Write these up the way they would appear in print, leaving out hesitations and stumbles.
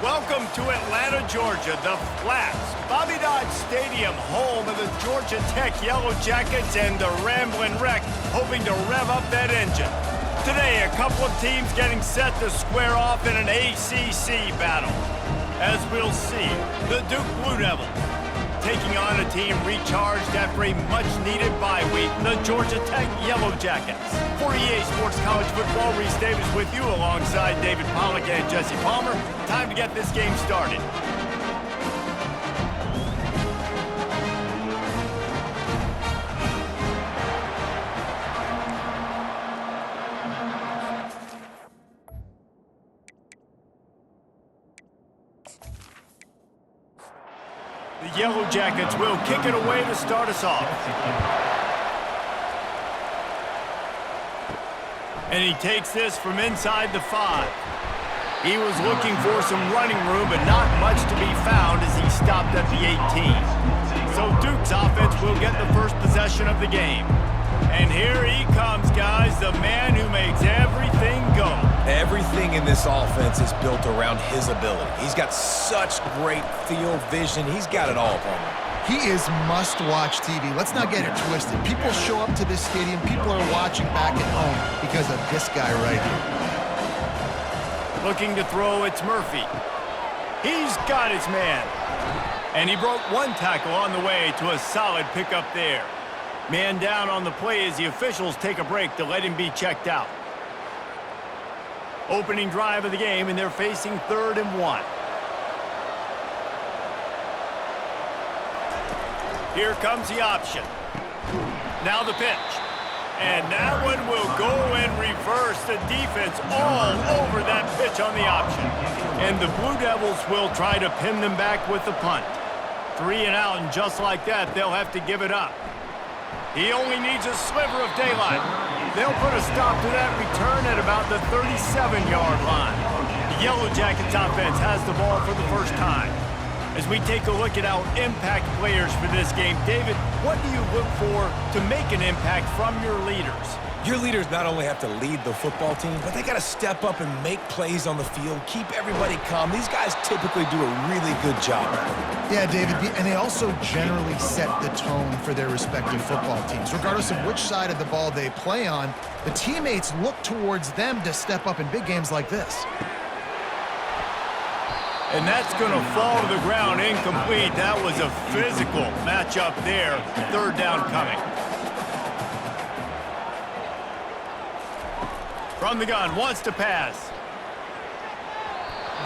Welcome to Atlanta, Georgia, the Flats, Bobby Dodd Stadium, home of the Georgia Tech Yellow Jackets and the Ramblin' Wreck, hoping to rev up that engine. Today, a couple of teams getting set to square off in an ACC battle. As we'll see, the Duke Blue Devils taking on a team recharged after a much-needed bye week, the Georgia Tech Yellow Jackets. For EA Sports College Football, Reese Davis with you alongside David Pollack and Jesse Palmer. Time to get this game started. The Yellow Jackets will kick it away to start us off. And he takes this from inside the 5. He was looking for some running room, but not much to be found as he stopped at the 18. So Duke's offense will get the first possession of the game. And here he comes, guys, the man who makes everything go. Everything in this offense is built around his ability. He's got such great field vision. He's got it all, Palmer. He is must-watch TV. Let's not get it twisted. People show up to this stadium. People are watching back at home because of this guy right here. Looking to throw, it's Murphy. He's got his man. And he broke one tackle on the way to a solid pickup there. Man down on the play as the officials take a break to let him be checked out. Opening drive of the game, and they're facing 3rd and 1. Here comes the option. Now the pitch. And that one will go and reverse the defense all over that pitch on the option. And the Blue Devils will try to pin them back with the punt. 3 and out, and just like that, they'll have to give it up. He only needs a sliver of daylight. They'll put a stop to that return at about the 37-yard line. The Yellow Jackets offense has the ball for the first time. As we take a look at our impact players for this game, David, what do you look for to make an impact from your leaders? Your leaders not only have to lead the football team, but they got to step up and make plays on the field, keep everybody calm. These guys typically do a really good job. Yeah, David, and they also generally set the tone for their respective football teams. Regardless of which side of the ball they play on, the teammates look towards them to step up in big games like this. And that's going to fall to the ground incomplete. That was a physical matchup there. 3rd down coming. From the gun, wants to pass.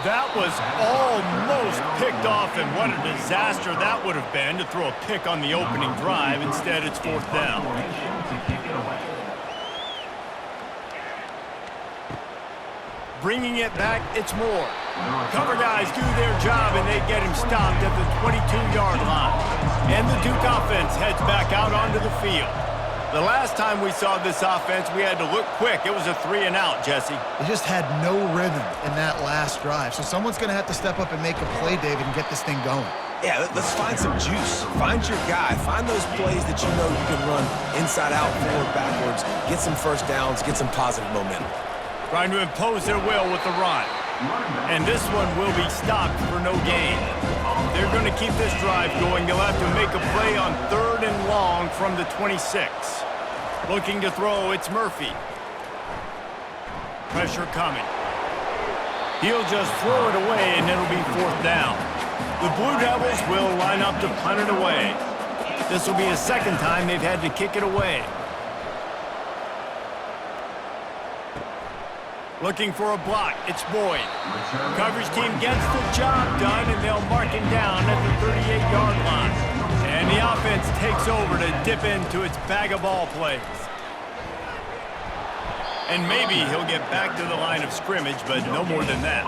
That was almost picked off, and what a disaster that would have been to throw a pick on the opening drive. Instead, it's 4th down. Bringing it back, it's Moore. Cover guys do their job, and they get him stopped at the 22-yard line. And the Duke offense heads back out onto the field. The last time we saw this offense, we had to look quick. It was a 3 and out, Jesse. They just had no rhythm in that last drive. So someone's going to have to step up and make a play, David, and get this thing going. Yeah, let's find some juice. Find your guy. Find those plays that you know you can run inside out, forward, backwards, get some first downs, get some positive momentum. Trying to impose their will with the run. And this one will be stopped for no gain. They're going to keep this drive going. They'll have to make a play on 3rd and long from the 26. Looking to throw, it's Murphy. Pressure coming. He'll just throw it away, and it'll be 4th down. The Blue Devils will line up to punt it away. This will be the 2nd time they've had to kick it away. Looking for a block, it's Boyd. Coverage team gets the job done, and they'll mark him down at the 38-yard line. And the offense takes over to dip into its bag of ball plays. And maybe he'll get back to the line of scrimmage, but no more than that.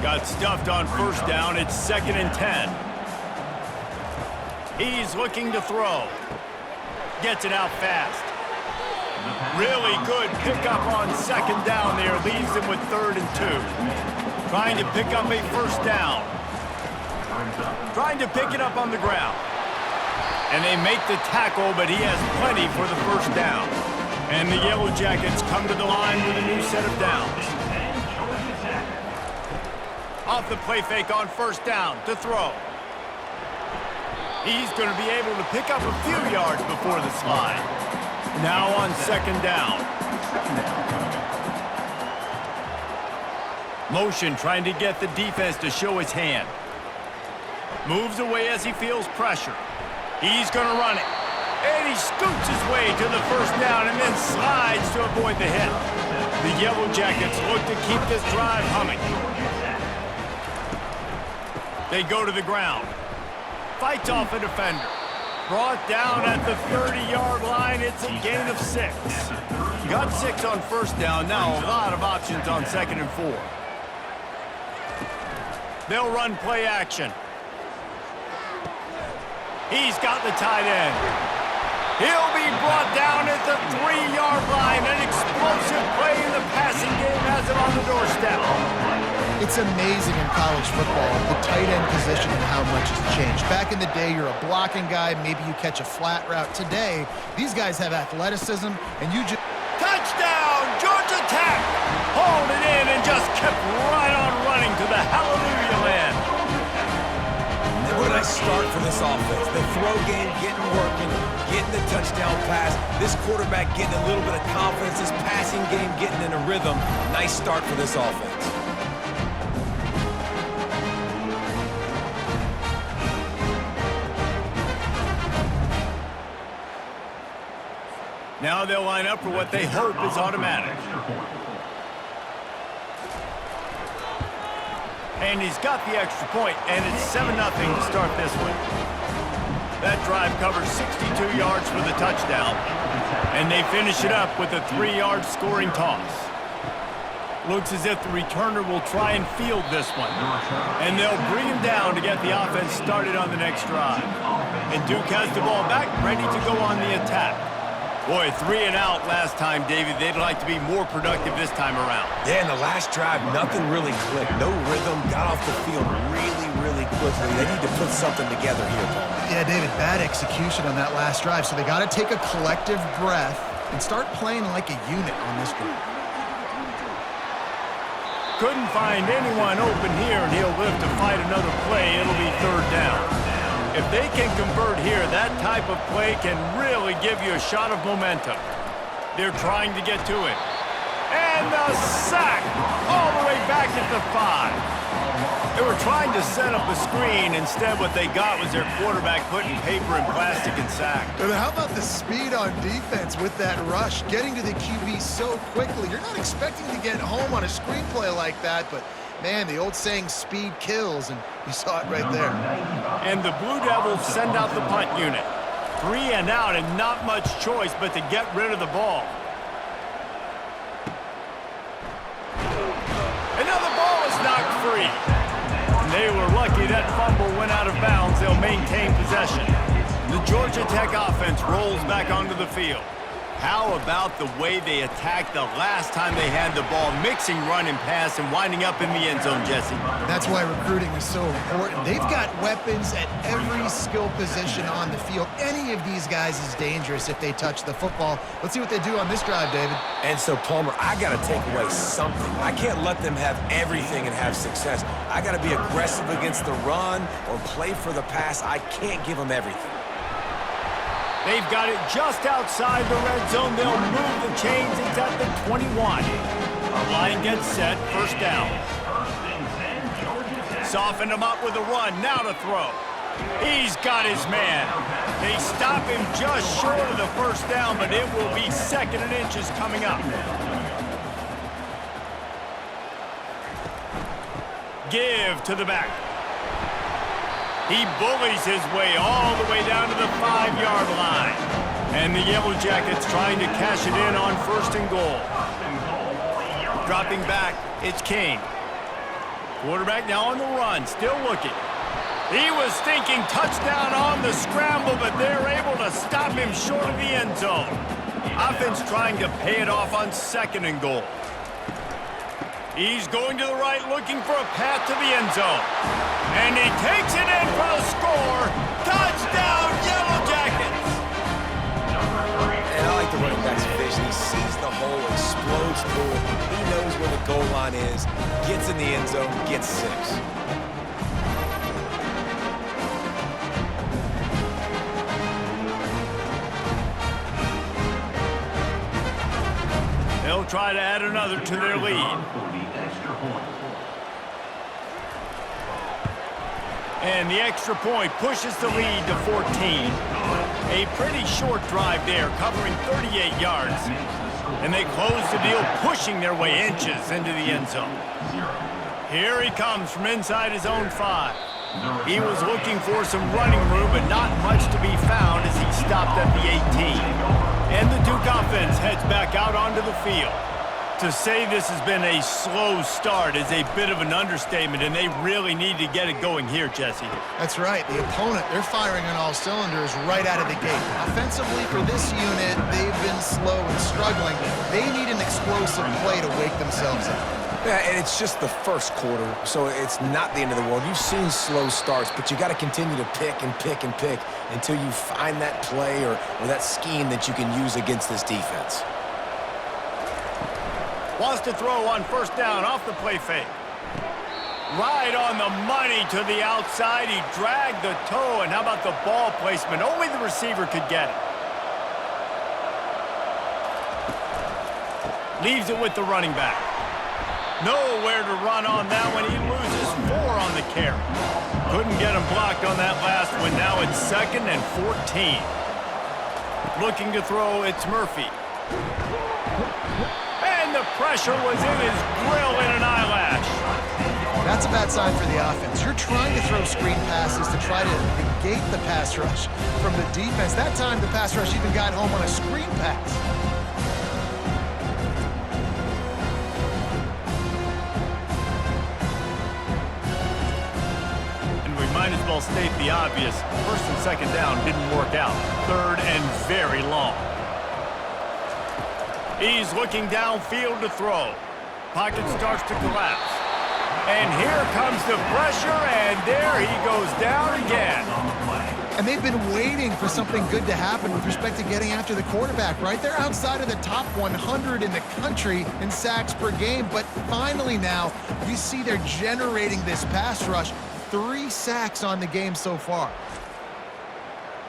Got stuffed on 1st down, it's 2nd and 10. He's looking to throw. Gets it out fast. Really good pickup on 2nd down there. Leaves him with 3rd and 2. Trying to pick up a 1st down. Trying to pick it up on the ground. And they make the tackle, but he has plenty for the 1st down. And the Yellow Jackets come to the line with a new set of downs. Off the play fake on first down to throw. He's going to be able to pick up a few yards before the slide. Now on second down. Motion trying to get the defense to show his hand. Moves away as he feels pressure. He's going to run it. And he scoots his way to the first down and then slides to avoid the hit. The Yellow Jackets look to keep this drive humming. They go to the ground. Fights off a defender. Brought down at the 30-yard line. It's a gain of 6. Got 6 on first down. Now a lot of options on 2nd and 4. They'll run play action. He's got the tight end. He'll be brought down at the 3-yard line. An explosive play in the passing game has it on the doorstep. It's amazing in college football, the tight end position and how much has changed. Back in the day, you're a blocking guy. Maybe you catch a flat route. Today, these guys have athleticism, and you just... Touchdown, Georgia Tech! Hauled it in and just kept right on running to the hallelujah land. What a nice start for this offense. The throw game getting working, getting the touchdown pass. This quarterback getting a little bit of confidence. This passing game getting in a rhythm. Nice start for this offense. Now they'll line up for what they hope is automatic. And he's got the extra point, and it's 7-0 to start this one. That drive covers 62 yards for the touchdown. And they finish it up with a 3-yard scoring toss. Looks as if the returner will try and field this one. And they'll bring him down to get the offense started on the next drive. And Duke has the ball back, ready to go on the attack. Boy, 3 and out last time, David. They'd like to be more productive this time around. Yeah, in the last drive, nothing really clicked. No rhythm, got off the field really quickly. They need to put something together here, Paul. Yeah, David, bad execution on that last drive, so they got to take a collective breath and start playing like a unit on this drive. Couldn't find anyone open here, and he'll live to fight another play. It'll be 3rd down. If they can convert here, that type of play can really give you a shot of momentum. They're trying to get to it. And the sack all the way back at the 5. They were trying to set up a screen. Instead, what they got was their quarterback putting paper in plastic and sack. But how about the speed on defense with that rush? Getting to the QB so quickly. You're not expecting to get home on a screenplay like that, but man, the old saying, speed kills, and you saw it right there. And the Blue Devils send out the punt unit. 3 and out, and not much choice but to get rid of the ball. And now the ball is knocked free. And they were lucky that fumble went out of bounds. They'll maintain possession. The Georgia Tech offense rolls back onto the field. How about the way they attacked the last time they had the ball, mixing run and pass and winding up in the end zone, Jesse? That's why recruiting is so important. They've got weapons at every skill position on the field. Any of these guys is dangerous if they touch the football. Let's see what they do on this drive, David. And so, Palmer, I got to take away something. I can't let them have everything and have success. I got to be aggressive against the run or play for the pass. I can't give them everything. They've got it just outside the red zone. They'll move the chains. It's at the 21. The line gets set. 1st down. Soften him up with a run. Now to throw. He's got his man. They stop him just short of the 1st down, but it will be 2nd and inches coming up. Give to the back. He bullies his way all the way down to the 5-yard line. And the Yellow Jackets trying to cash it in on 1st and goal. Dropping back, it's King. Quarterback now on the run, still looking. He was thinking touchdown on the scramble, but they're able to stop him short of the end zone. Offense trying to pay it off on 2nd and goal. He's going to the right, looking for a path to the end zone. And he takes it in for the score. Touchdown, Yellow Jackets! And I like the running back's vision. He sees the hole, explodes through it. He knows where the goal line is, gets in the end zone, gets 6. They'll try to add another to their lead. And the extra point pushes the lead to 14. A pretty short drive there, covering 38 yards. And they close the deal, pushing their way inches into the end zone. Here he comes from inside his own 5. He was looking for some running room, but not much to be found as he stopped at the 18. And the Duke offense heads back out onto the field. To say this has been a slow start is a bit of an understatement, and they really need to get it going here, Jesse. That's right. The opponent, they're firing on all cylinders right out of the gate. Offensively, for this unit, they've been slow and struggling. They need an explosive play to wake themselves up. Yeah, and it's just the first quarter, so it's not the end of the world. You've seen slow starts, but you got to continue to pick and pick and pick until you find that play or that scheme that you can use against this defense. Wants to throw on first down off the play fake. Right on the money to the outside. He dragged the toe, and how about the ball placement? Only the receiver could get it. Leaves it with the running back. Nowhere to run on that one. He loses 4 on the carry. Couldn't get him blocked on that last one. Now it's 2nd and 14. Looking to throw, it's Murphy. And the pressure was in his grill in an eyelash. That's a bad sign for the offense. You're trying to throw screen passes to try to negate the pass rush from the defense. That time, the pass rush even got home on a screen pass. Might as well state the obvious. 1st and 2nd down didn't work out. 3rd and very long. He's looking downfield to throw. Pocket starts to collapse. And here comes the pressure, and there he goes down again. And they've been waiting for something good to happen with respect to getting after the quarterback, right? They're outside of the top 100 in the country in sacks per game, but finally now we see they're generating this pass rush. 3 sacks on the game so far.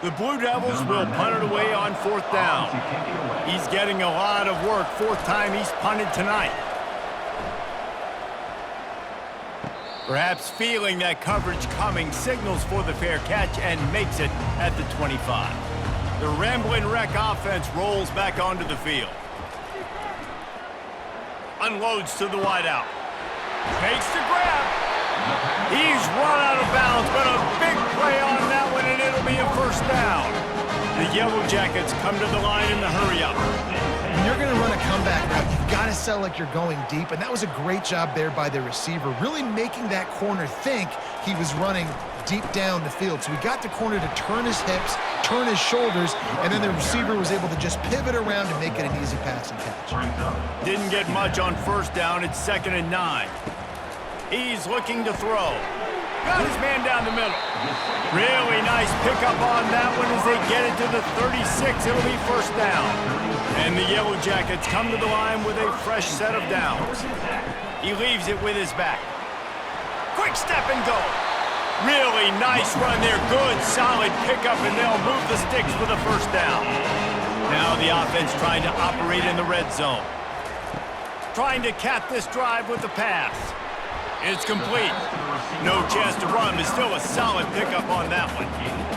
The Blue Devils will punt it away on 4th down. He's getting a lot of work. 4th time he's punted tonight. Perhaps feeling that coverage coming, signals for the fair catch and makes it at the 25. The Ramblin' Wreck offense rolls back onto the field. Unloads to the wideout. Makes the grab. He's run out of bounds, but a big play on that one, and it'll be a 1st down. The Yellow Jackets come to the line in the hurry-up. When you're going to run a comeback route, you've got to sell like you're going deep, and that was a great job there by the receiver, really making that corner think he was running deep down the field. So we got the corner to turn his hips, turn his shoulders, and then the receiver was able to just pivot around and make it an easy pass and catch. Didn't get much on 1st down. It's 2nd and 9. He's looking to throw. Got his man down the middle. Really nice pickup on that one as they get it to the 36. It'll be 1st down. And the Yellow Jackets come to the line with a fresh set of downs. He leaves it with his back. Quick step and go. Really nice run there. Good, solid pickup, and they'll move the sticks with a 1st down. Now the offense trying to operate in the red zone. Trying to cap this drive with the pass. It's complete. No chance to run, but still a solid pickup on that one.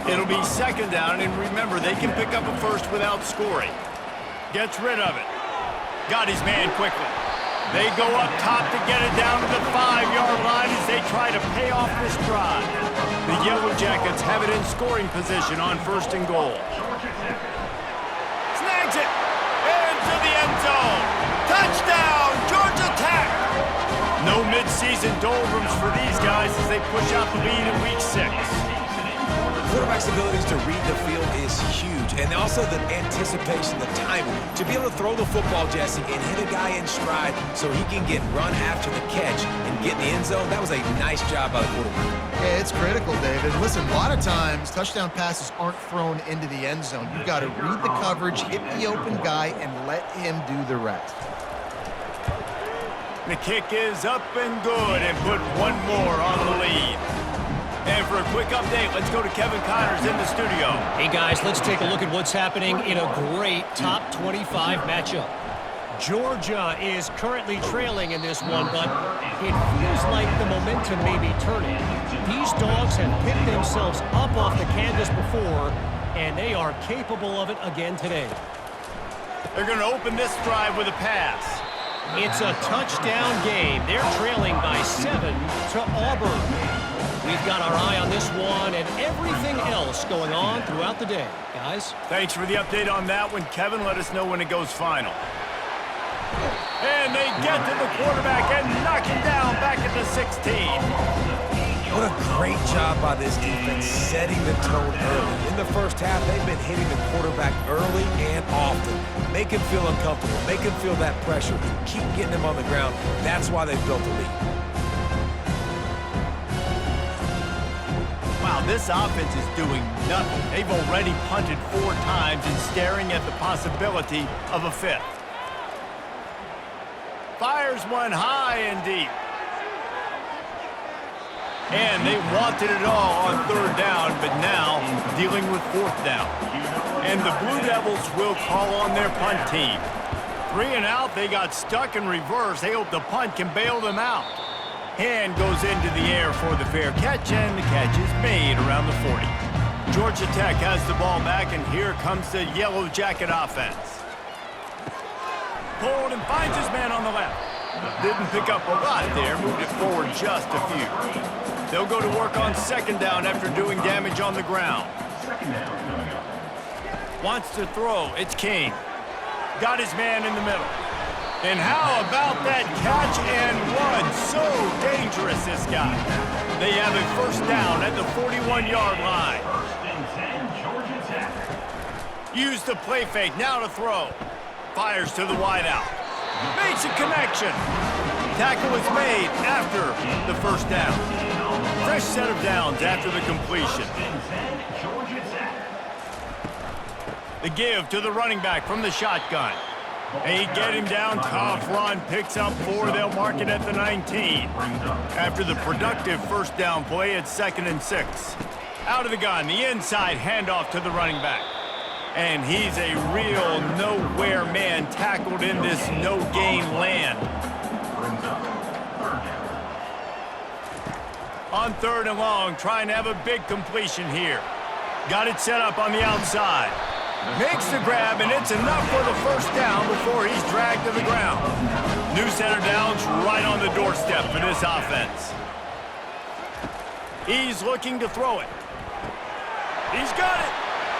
It'll be 2nd down, and remember, they can pick up a 1st without scoring. Gets rid of it. Got his man quickly. They go up top to get it down to the 5-yard line as they try to pay off this drive. The Yellow Jackets have it in scoring position on 1st and goal. Snags it. Into the end zone. Touchdown, Georgia Tech. No midseason doldrums for these guys as they push out the lead in Week 6. Quarterback's abilities to read the field is huge, and also the anticipation, the timing. To be able to throw the football, Jesse, and hit a guy in stride so he can get run after the catch and get in the end zone, that was a nice job by the quarterback. Yeah, it's critical, David. Listen, a lot of times, touchdown passes aren't thrown into the end zone. You've got to read the coverage, hit the open guy, and let him do the rest. The kick is up and good, and put one more on the lead. And for a quick update, let's go to Kevin Connors in the studio. Hey, guys, let's take a look at what's happening in a great top 25 matchup. Georgia is currently trailing in this one, but it feels like the momentum may be turning. These dogs have picked themselves up off the canvas before, and they are capable of it again today. They're going to open this drive with a pass. It's a touchdown game. They're trailing by 7 to Auburn. We've got our eye on this one and everything else going on throughout the day. Guys? Thanks for the update on that one, Kevin. Let us know when it goes final. And they get to the quarterback and knock him down back at the 16. What a great job by this defense setting the tone early. In the first half, they've been hitting the quarterback early and often. Make him feel uncomfortable. Make him feel that pressure. Keep getting him on the ground. That's why they've built the lead. Wow, this offense is doing nothing. They've already punted 4 times and staring at the possibility of a 5th. Fires one high and deep. And they wanted it all on 3rd down, but now dealing with 4th down. And the Blue Devils will call on their punt team. 3 and out, they got stuck in reverse. They hope the punt can bail them out. Hand goes into the air for the fair catch, and the catch is made around the 40. Georgia Tech has the ball back, and here comes the Yellow Jacket offense. Pulled and finds his man on the left. Didn't pick up a lot there, moved it forward just a few. They'll go to work on 2nd down after doing damage on the ground. Wants to throw, it's King. Got his man in the middle. And how about that catch and run? So dangerous, this guy. They have a 1st down at the 41-yard line. Use the play fake, now to throw. Fires to the wideout. Makes a connection. Tackle is made after the 1st down. Fresh set of downs after the completion. The give to the running back from the shotgun. They get him down, tough run, picks up 4, they'll mark it at the 19. After the productive 1st down play, it's 2nd and 6. Out of the gun, the inside handoff to the running back. And he's a real nowhere man tackled in this no-gain land. On 3rd and long, trying to have a big completion here. Got it set up on the outside. Makes the grab, and it's enough for the 1st down before he's dragged to the ground. New set of downs right on the doorstep for this offense. He's looking to throw it. He's got it.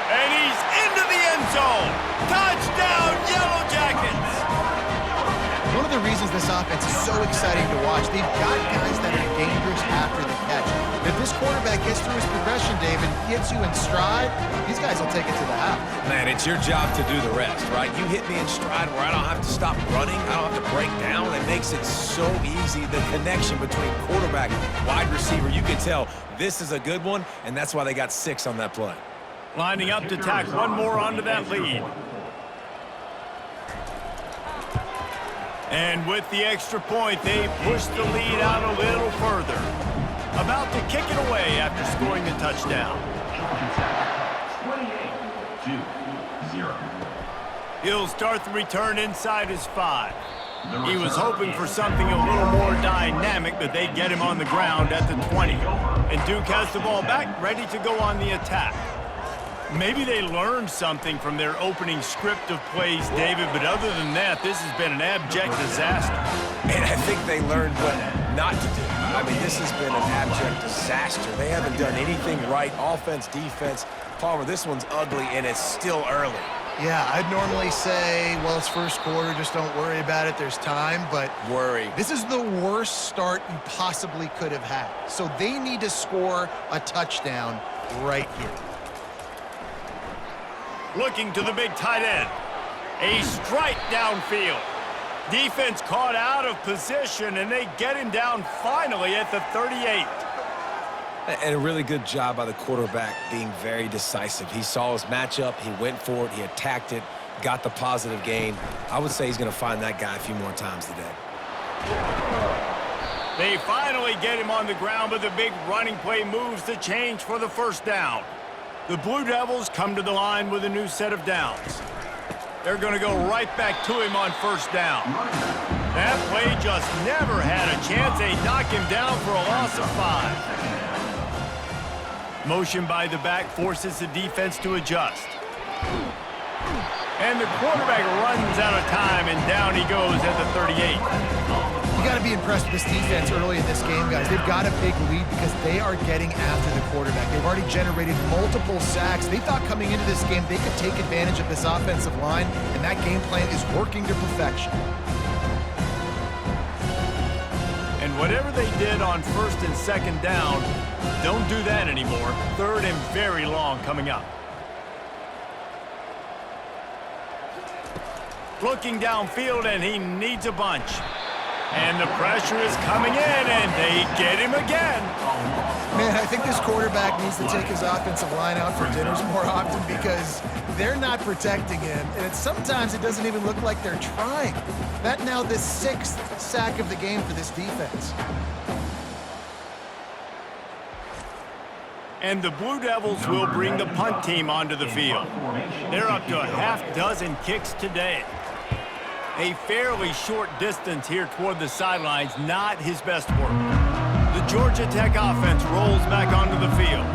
And he's into the end zone. Touchdown, Yellow Jackets. One of the reasons this offense is so exciting to watch, they've got guys that are dangerous after the catch. If this quarterback gets through his progression, David, hits you in stride, these guys will take it to the house. Man, it's your job to do the rest, right? You hit me in stride where I don't have to stop running. I don't have to break down. It makes it so easy. The connection between quarterback, wide receiver, you can tell this is a good one, and that's why they got 6 on that play. Lining up to tack one more onto that lead. And with the extra point, they push the lead out a little further. About to kick it away after scoring the touchdown. 28-0. He'll start the return inside his 5. He was hoping for something a little more dynamic, but they get him on the ground at the 20. And Duke has the ball back, ready to go on the attack. Maybe they learned something from their opening script of plays, David, but other than that, this has been an abject disaster. And I think they learned what not to do. I mean, this has been an abject disaster. They haven't done anything right, offense, defense. Palmer, this one's ugly, and it's still early. Yeah, I'd normally say, well, it's 1st quarter, just don't worry about it, there's time, but worry. This is the worst start you possibly could have had. So they need to score a touchdown right here. Looking to the big tight end. A strike downfield. Defense caught out of position, and they get him down finally at the 38. And a really good job by the quarterback being very decisive. He saw his matchup, he went for it, he attacked it, got the positive gain. I would say he's going to find that guy a few more times today. They finally get him on the ground, but the big running play moves the change for the first down. The Blue Devils come to the line with a new set of downs. They're going to go right back to him on first down. That play just never had a chance. They knock him down for a loss of 5. Motion by the back forces the defense to adjust. And the quarterback runs out of time, and down he goes at the 38. You got to be impressed with this defense early in this game, guys. They've got a big lead because they are getting after the quarterback. They've already generated multiple sacks. They thought coming into this game they could take advantage of this offensive line, and that game plan is working to perfection. And whatever they did on first and second down, don't do that anymore. Third and very long coming up. Looking downfield, and he needs a bunch. And the pressure is coming in, and they get him again. Man, I think this quarterback needs to take his offensive line out for dinners more often because they're not protecting him. And sometimes it doesn't even look like they're trying. That now the 6th sack of the game for this defense. And the Blue Devils will bring the punt team onto the field. They're up to a half-dozen kicks today. A fairly short distance here toward the sidelines, not his best work. The Georgia Tech offense rolls back onto the field.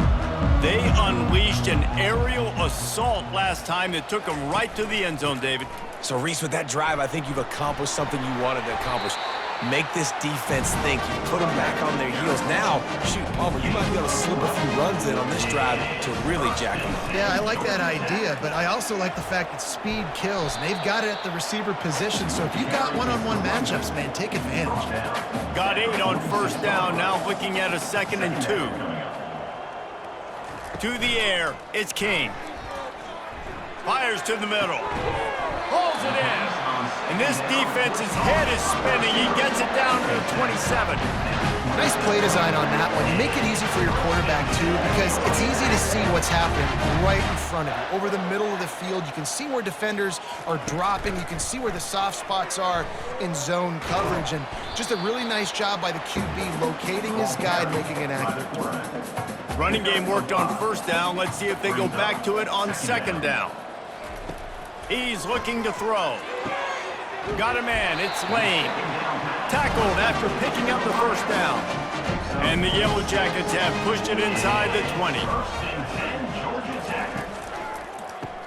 They unleashed an aerial assault last time that took them right to the end zone, David. So, Reese, with that drive, I think you've accomplished something you wanted to accomplish. Make this defense think. You put them back on their heels. Now, shoot, Palmer, you might be able to slip a few runs in on this drive to really jack them up. Yeah, I like that idea, but I also like the fact that speed kills. And they've got it at the receiver position, so if you've got one-on-one matchups, man, take advantage. Got 8 on first down, now looking at a 2nd and 2. To the air, it's King. Fires to the middle. Pulls it in. And this defense's head is spinning. He gets it down to the 27. Nice play design on that one. You make it easy for your quarterback, too, because it's easy to see what's happening right in front of you. Over the middle of the field, you can see where defenders are dropping. You can see where the soft spots are in zone coverage. And just a really nice job by the QB locating his guy and making an accurate throw. Running game worked on first down. Let's see if they go back to it on second down. He's looking to throw. Got a man, it's Lane. Tackled after picking up the first down. And the Yellow Jackets have pushed it inside the 20.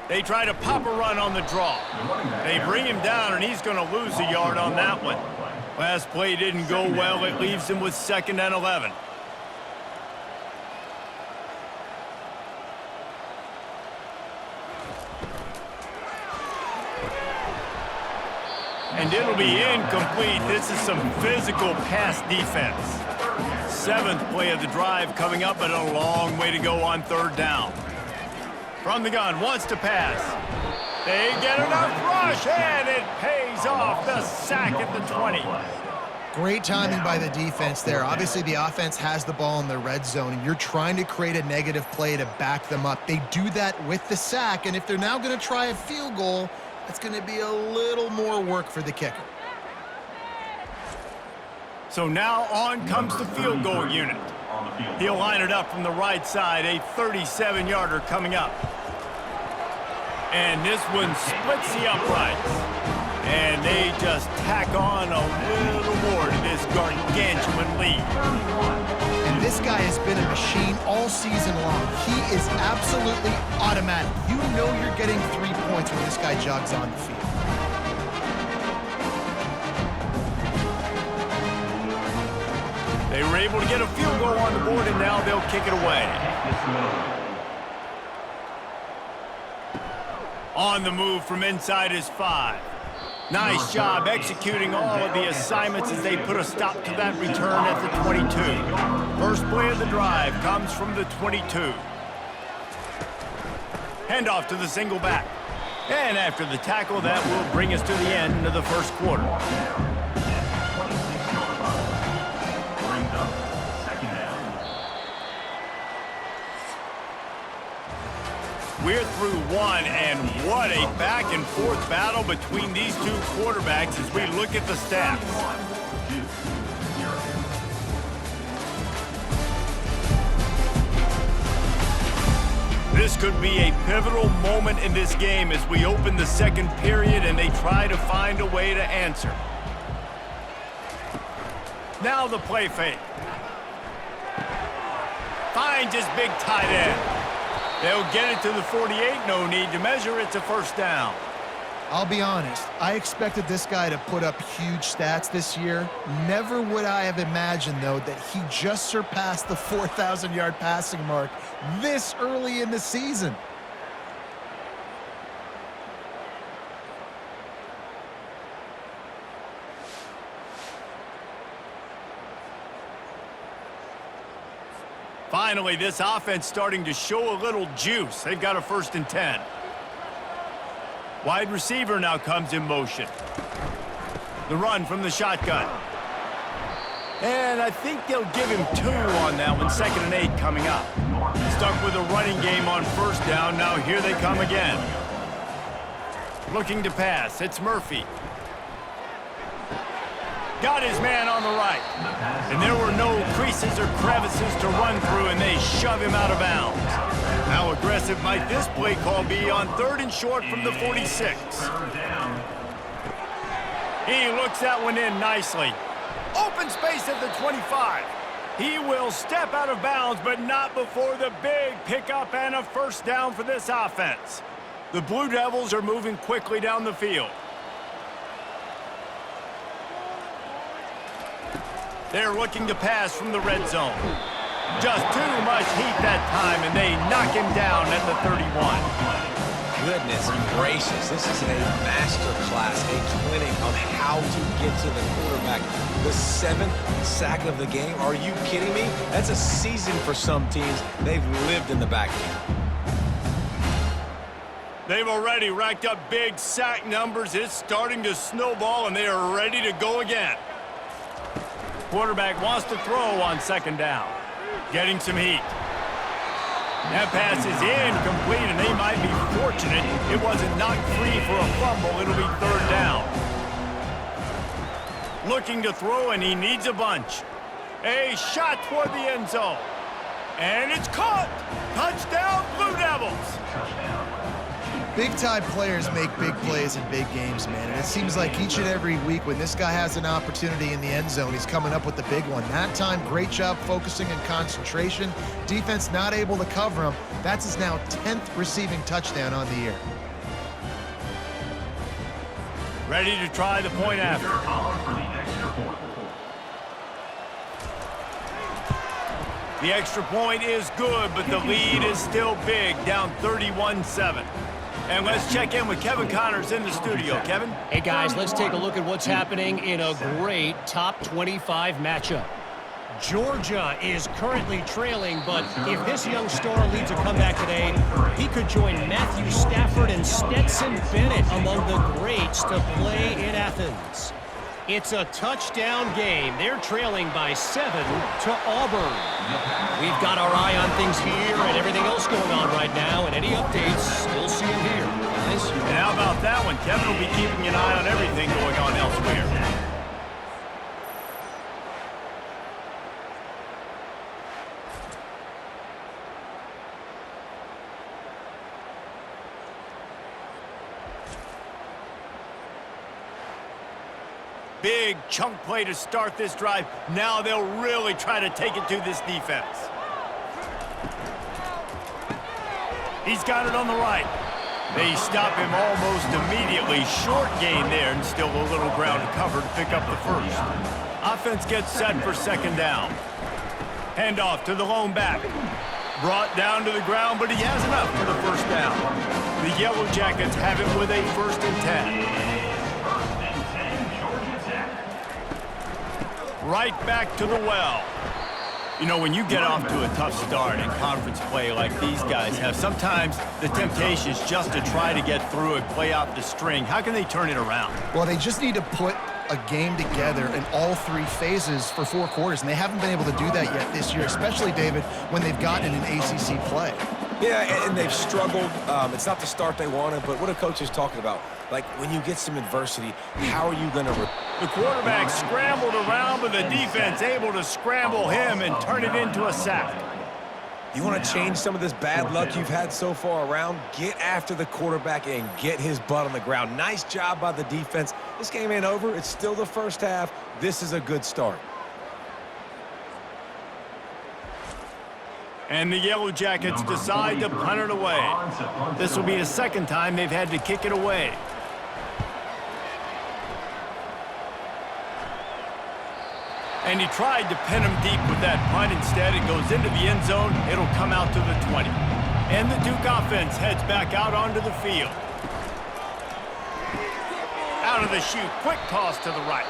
They try to pop a run on the draw. They bring him down, and he's going to lose a yard on that one. Last play didn't go well. It leaves him with 2nd and 11. And it'll be incomplete. This is some physical pass defense. 7th play of the drive coming up, but a long way to go on third down. From the gun, wants to pass. They get enough rush, and it pays off. The sack at the 20. Great timing by the defense there. Obviously, the offense has the ball in the red zone, and you're trying to create a negative play to back them up. They do that with the sack, and if they're now going to try a field goal, it's going to be a little more work for the kicker. So now on comes the field goal unit. He'll line it up from the right side, a 37-yarder coming up. And this one splits the uprights. And they just tack on a little more to this gargantuan lead. And this guy has been a machine all season long. He is absolutely automatic. You know you're getting 3 points when this guy jogs on the field. They were able to get a field goal on the board, and now they'll kick it away. On the move from inside his 5. Nice job executing all of the assignments as they put a stop to that return at the 22. First play of the drive comes from the 22. Handoff to the single back. And after the tackle, that will bring us to the end of the first quarter. We're through one, and what a back-and-forth battle between these two quarterbacks as we look at the stats. This could be a pivotal moment in this game as we open the second period and they try to find a way to answer. Now the play fake. Finds his big tight end. They'll get it to the 48, no need to measure, it's a first down. I'll be honest, I expected this guy to put up huge stats this year. Never would I have imagined, though, that he just surpassed the 4,000-yard passing mark this early in the season. Finally, this offense starting to show a little juice. They've got a 1st and 10. Wide receiver now comes in motion. The run from the shotgun. And I think they'll give him 2 on that one. 2nd and 8 coming up. Stuck with a running game on 1st down. Now here they come again. Looking to pass. It's Murphy. Got his man on the right. And there were no creases or crevices to run through, and they shove him out of bounds. How aggressive might this play call be on 3rd and short from the 46? He looks that one in nicely. Open space at the 25. He will step out of bounds, but not before the big pickup and a 1st down for this offense. The Blue Devils are moving quickly down the field. They're looking to pass from the red zone. Just too much heat that time, and they knock him down at the 31. Goodness gracious, this is a master class, a clinic of how to get to the quarterback. The 7th sack of the game, are you kidding me? That's a season for some teams. They've lived in the backfield. They've already racked up big sack numbers. It's starting to snowball, and they are ready to go again. Quarterback wants to throw on 2nd down. Getting some heat. That pass is incomplete, and they might be fortunate it wasn't knocked free for a fumble. It'll be 3rd down. Looking to throw, and he needs a bunch. A shot toward the end zone. And it's caught. Touchdown, Blue Devils. Big-time players make big plays in big games, man. And it seems like each and every week when this guy has an opportunity in the end zone, he's coming up with the big one. That time, great job focusing and concentration. Defense not able to cover him. That's his now 10th receiving touchdown on the year. Ready to try the point after. The extra point is good, but the lead is still big, down 31-7. And let's check in with Kevin Connors in the studio. Kevin? Hey, guys, let's take a look at what's happening in a great top 25 matchup. Georgia is currently trailing, but if this young star leads a comeback today, he could join Matthew Stafford and Stetson Bennett among the greats to play in Athens. It's a touchdown game. They're trailing by 7 to Auburn. We've got our eye on things here and everything else going on right now, and any updates, you'll see them here. Guys. And how about that one? Kevin will be keeping an eye on everything going on elsewhere. Big chunk play to start this drive. Now they'll really try to take it to this defense. He's got it on the right. They stop him almost immediately. Short gain there, and still a little ground to cover to pick up the 1st. Offense gets set for 2nd down. Handoff to the lone back. Brought down to the ground, but he has enough for the 1st down. The Yellow Jackets have it with a 1st and 10. Right back to the well. You know, when you get off to a tough start in conference play like these guys have, sometimes the temptation is just to try to get through it, play out the string. How can they turn it around? Well, they just need to put a game together in all three phases for 4 quarters, and they haven't been able to do that yet this year, especially, David, when they've gotten an ACC play. Yeah, and they've struggled. It's not the start they wanted, but what a coach is talking about. Like, when you get some adversity, how are you going to... The quarterback scrambled around, but the defense able to scramble him and turn it into a sack. You want to change some of this bad luck you've had so far around? Get after the quarterback and get his butt on the ground. Nice job by the defense. This game ain't over. It's still the first half. This is a good start. And the Yellow Jackets decide to punt it away. This will be the second time they've had to kick it away. And he tried to pin him deep with that punt. Instead, it goes into the end zone. It'll come out to the 20. And the Duke offense heads back out onto the field. Out of the chute, quick toss to the right.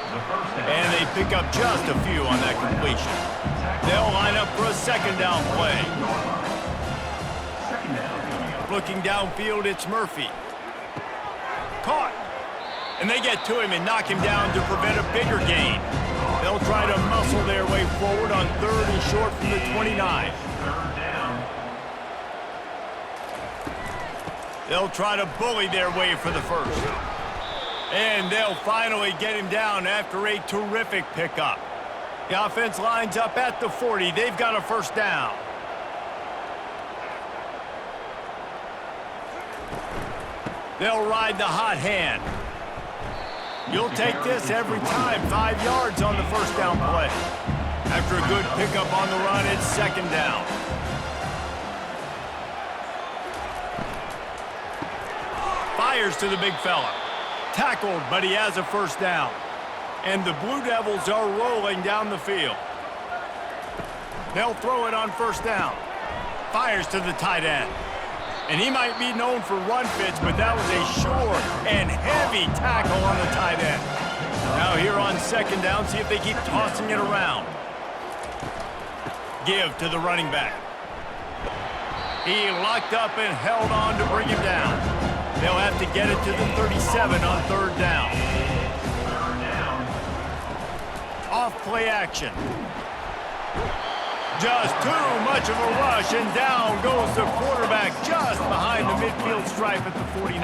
And they pick up just a few on that completion. They'll line up for a second down play. Looking downfield, it's Murphy. Caught. And they get to him and knock him down to prevent a bigger gain. They'll try to muscle their way forward on 3rd and short from the 29. They'll try to bully their way for the first. And they'll finally get him down after a terrific pickup. The offense lines up at the 40. They've got a first down. They'll ride the hot hand. You'll take this every time. 5 yards on the first down play. After a good pickup on the run, it's second down. Fires to the big fella. Tackled, but he has a first down. And the Blue Devils are rolling down the field. They'll throw it on first down. Fires to the tight end. And he might be known for run fits, but that was a sure and heavy tackle on the tight end. Now here on second down, see if they keep tossing it around. Give to the running back. He locked up and held on to bring him down. They'll have to get it to the 37 on 3rd down. Off play action. Just too much of a rush, and down goes the quarterback just behind the midfield stripe at the 49.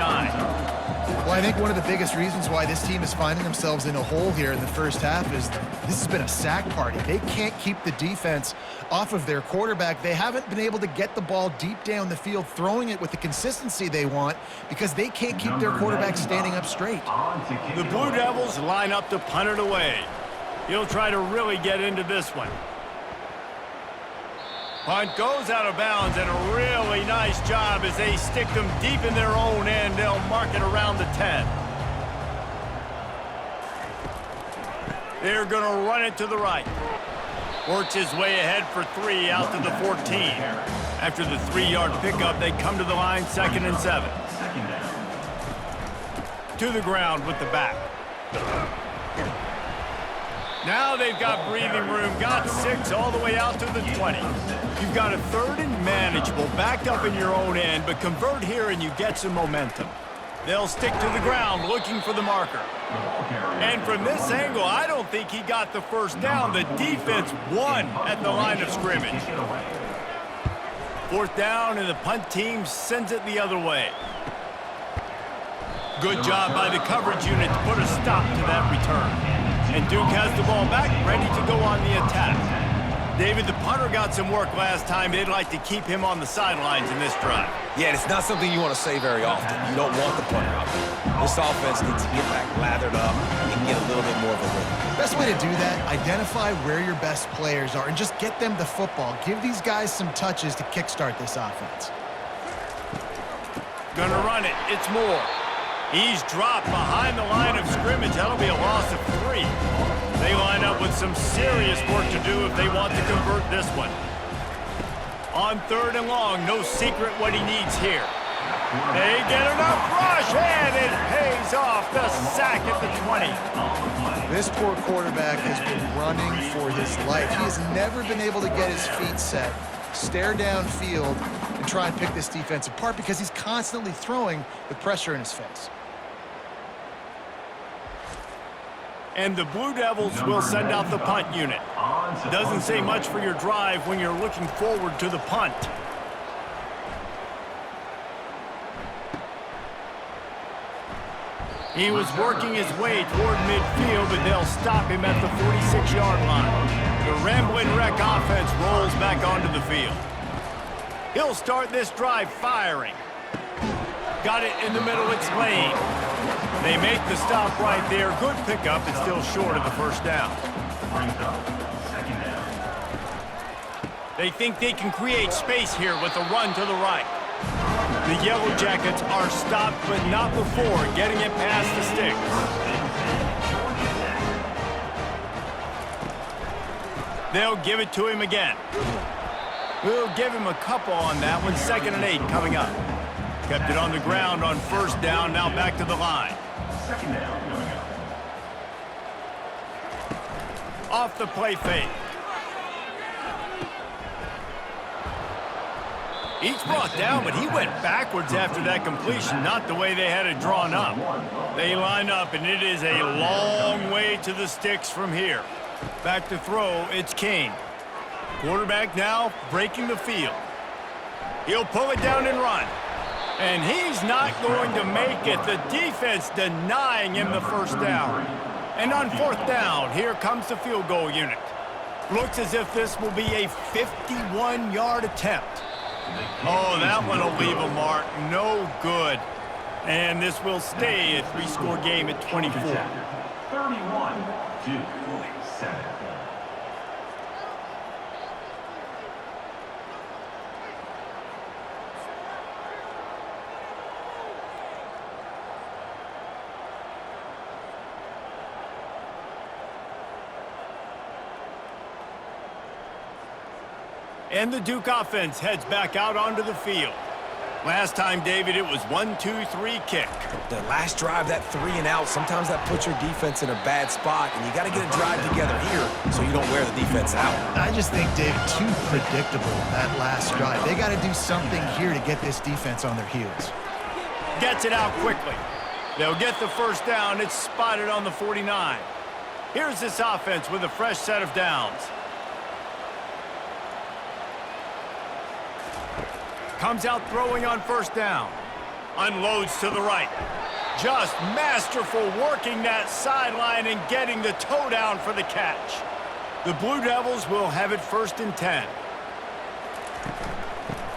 Well, I think one of the biggest reasons why this team is finding themselves in a hole here in the first half is this has been a sack party. They can't keep the defense off of their quarterback. They haven't been able to get the ball deep down the field, throwing it with the consistency they want because they can't keep their quarterback standing up straight. The Blue Devils line up to punt it away. He'll try to really get into this one. Punt goes out of bounds, and a really nice job as they stick them deep in their own end. They'll mark it around the 10. They're going to run it to the right. Works his way ahead for 3 out to the 14. After the 3-yard pickup, they come to the line 2nd and 7. To the ground with the back. Now they've got breathing room, got 6 all the way out to the 20. You've got a 3rd and manageable, backed up in your own end, but convert here and you get some momentum. They'll stick to the ground looking for the marker. And from this angle, I don't think he got the first down. The defense won at the line of scrimmage. 4th down, and the punt team sends it the other way. Good job by the coverage unit to put a stop to that return. And Duke has the ball back, ready to go on the attack. David, the punter got some work last time. They'd like to keep him on the sidelines in this drive. Yeah, it's not something you want to say very often. You don't want the punter out there. This offense needs to get back lathered up and get a little bit more of a rhythm. Best way to do that, identify where your best players are and just get them the football. Give these guys some touches to kickstart this offense. Gonna run it. It's Moore. He's dropped behind the line of scrimmage. That'll be a loss of 3. They line up with some serious work to do if they want to convert this one. On 3rd and long, no secret what he needs here. They get enough rush, and it pays pays off. The sack at the 20. This poor quarterback has been running for his life. He has never been able to get his feet set, stare downfield, and try and pick this defense apart because he's constantly throwing with pressure in his face. And the Blue Devils will send out the punt unit. Doesn't say much for your drive when you're looking forward to the punt. He was working his way toward midfield, but they'll stop him at the 46-yard line. The Rambling Wreck offense rolls back onto the field. He'll start this drive firing. Got it in the middle, it's Lane. They make the stop right there. Good pickup, but still short of the first down. They think they can create space here with a run to the right. The Yellow Jackets are stopped, but not before getting it past the sticks. They'll give it to him again. We'll give him a couple on that one. 2nd and 8 coming up. Kept it on the ground on first down, now back to the line. Off the play fake. Each brought down, but he went backwards after that completion, not the way they had it drawn up. They line up, and it is a long way to the sticks from here. Back to throw, it's Kane. Quarterback now breaking the field. He'll pull it down and run. And he's not going to make it. The defense denying him the first down. And on 4th down, here comes the field goal unit. Looks as if this will be a 51-yard attempt. Oh, that one will leave a mark. No good. And this will stay a 3-score game at 24. 31-7. And the Duke offense heads back out onto the field. Last time, David, it was 1-2-3 kick. The last drive, that 3 and out, sometimes that puts your defense in a bad spot, and you got to get a drive together here so you don't wear the defense out. I just think, Dave, too predictable, that last drive. They got to do something here to get this defense on their heels. Gets it out quickly. They'll get the first down. It's spotted on the 49. Here's this offense with a fresh set of downs. Comes out throwing on first down. Unloads to the right. Just masterful working that sideline and getting the toe down for the catch. The Blue Devils will have it 1st and 10.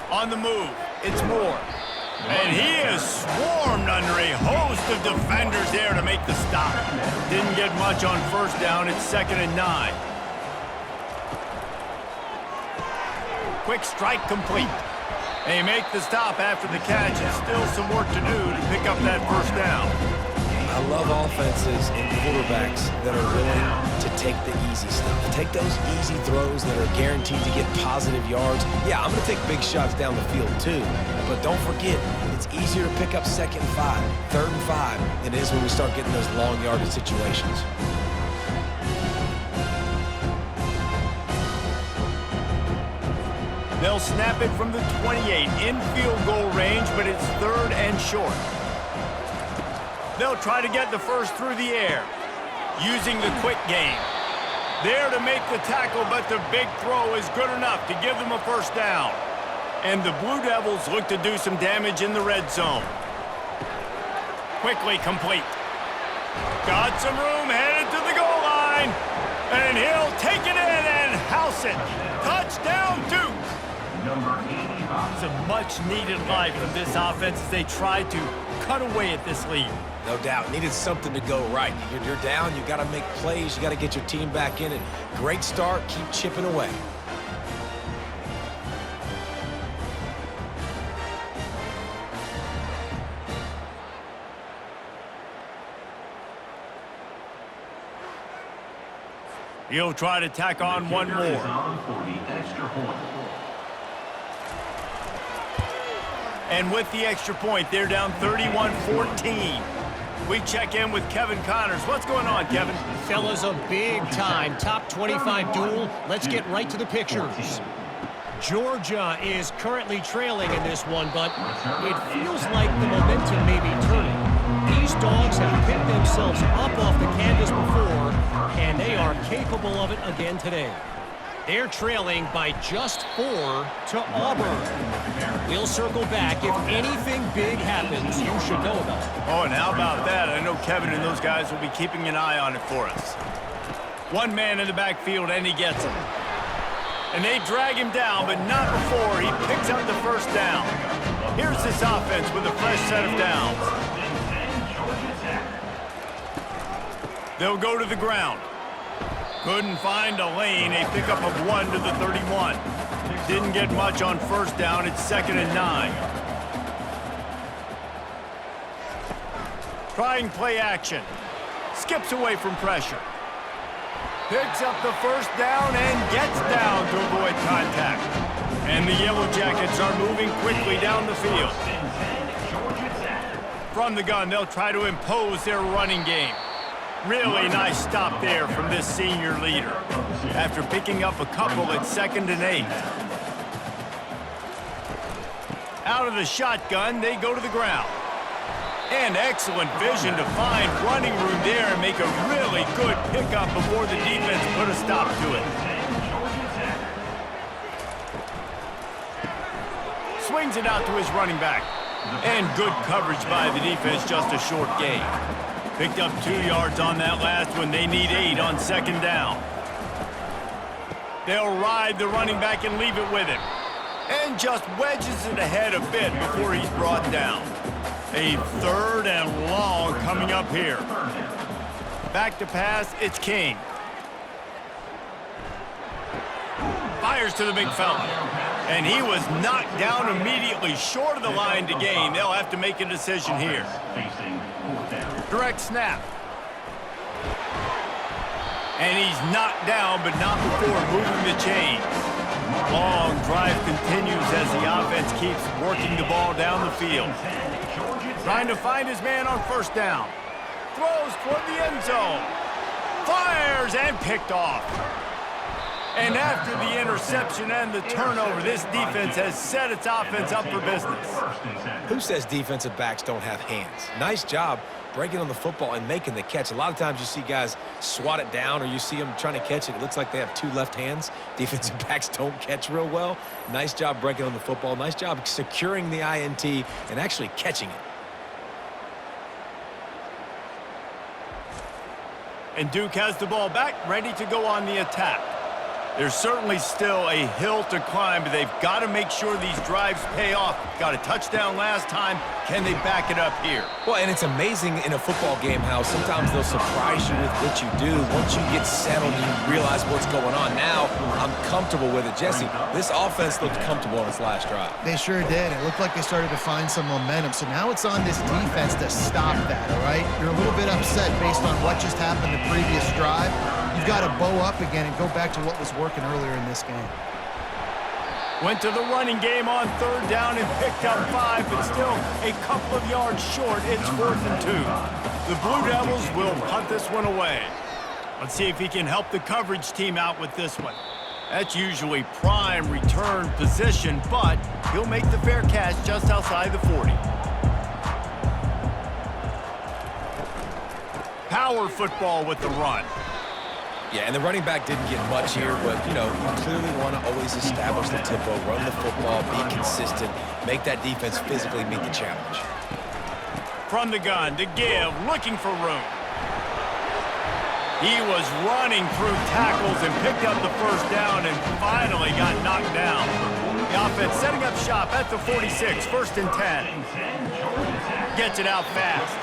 On the move, it's Moore. And he is swarmed under a host of defenders there to make the stop. Didn't get much on first down. It's 2nd and 9. Quick strike complete. They make the stop after the catch, and still some work to do to pick up that first down. I love offenses and quarterbacks that are willing to take the easy stuff. Take those easy throws that are guaranteed to get positive yards. Yeah, I'm going to take big shots down the field too, but don't forget, it's easier to pick up 2nd and 5, 3rd and 5 than it is when we start getting those long yardage situations. They'll snap it from the 28 in field goal range, but it's 3rd and short. They'll try to get the first through the air, using the quick game. There to make the tackle, but the big throw is good enough to give them a first down. And the Blue Devils look to do some damage in the red zone. Quickly complete. Got some room, headed to the goal line. And he'll take it in and house it. Touchdown, Duke. Some much-needed life from this offense as they try to cut away at this lead. No doubt. Needed something to go right. You're down. You got to make plays. You got to get your team back in it. Great start. Keep chipping away. He'll try to tack on one more. And with the extra point, they're down 31-14. We check in with Kevin Connors. What's going on, Kevin? Fellas, a big-time top 25 duel. Let's get right to the pictures. Georgia is currently trailing in this one, but it feels like the momentum may be turning. These dogs have picked themselves up off the canvas before, and they are capable of it again today. They're trailing by just 4 to Auburn. We'll circle back. If anything big happens, you should know about it. Oh, and how about that? I know Kevin and those guys will be keeping an eye on it for us. One man in the backfield, and he gets him. And they drag him down, but not before he picks up the first down. Here's this offense with a fresh set of downs. They'll go to the ground. Couldn't find a lane. A pickup of 1 to the 31. Didn't get much on first down. It's 2nd and 9. Trying play action. Skips away from pressure. Picks up the first down and gets down to avoid contact. And the Yellow Jackets are moving quickly down the field. From the gun, they'll try to impose their running game. Really nice stop there from this senior leader. After picking up a couple at 2nd and 8. Out of the shotgun, they go to the ground. And excellent vision to find running room there and make a really good pickup before the defense put a stop to it. Swings it out to his running back. And good coverage by the defense, just a short gain. Picked up 2 yards on that last one. They need 8 on 2nd down. They'll ride the running back and leave it with him. And just wedges it ahead a bit before he's brought down. A 3rd and long coming up here. Back to pass, it's King. Fires to the big fella. And he was knocked down immediately short of the line to gain. They'll have to make a decision here. Direct snap. And he's knocked down, but not before moving the chains. Long drive continues as the offense keeps working the ball down the field. Trying to find his man on first down. Throws toward the end zone. Fires and picked off. And after the interception and the turnover, this defense has set its offense up for business. Who says defensive backs don't have hands? Nice job breaking on the football and making the catch. A lot of times you see guys swat it down or you see them trying to catch it. It looks like they have 2 left hands. Defensive backs don't catch real well. Nice job breaking on the football. Nice job securing the INT and actually catching it. And Duke has the ball back, ready to go on the attack. There's certainly still a hill to climb, but they've got to make sure these drives pay off. Got a touchdown last time. Can they back it up here? Well, and it's amazing in a football game how sometimes they'll surprise you with what you do. Once you get settled, you realize what's going on. Now, I'm comfortable with it. Jesse, this offense looked comfortable on its last drive. They sure did. It looked like they started to find some momentum. So now it's on this defense to stop that, all right? You're a little bit upset based on what just happened the previous drive. You've got to bow up again and go back to what was working earlier in this game. Went to the running game on 3rd down and picked up 5, but still a couple of yards short. It's 4th and 2. The Blue Devils will punt this one away. Let's see if he can help the coverage team out with this one. That's usually prime return position, but he'll make the fair catch just outside the 40. Power football with the run. Yeah, and the running back didn't get much here, but, you know, you clearly want to always establish the tempo, run the football, be consistent, make that defense physically meet the challenge. From the gun to give, looking for room. He was running through tackles and picked up the first down and finally got knocked down. The offense setting up shop at the 46, 1st and 10. Gets it out fast.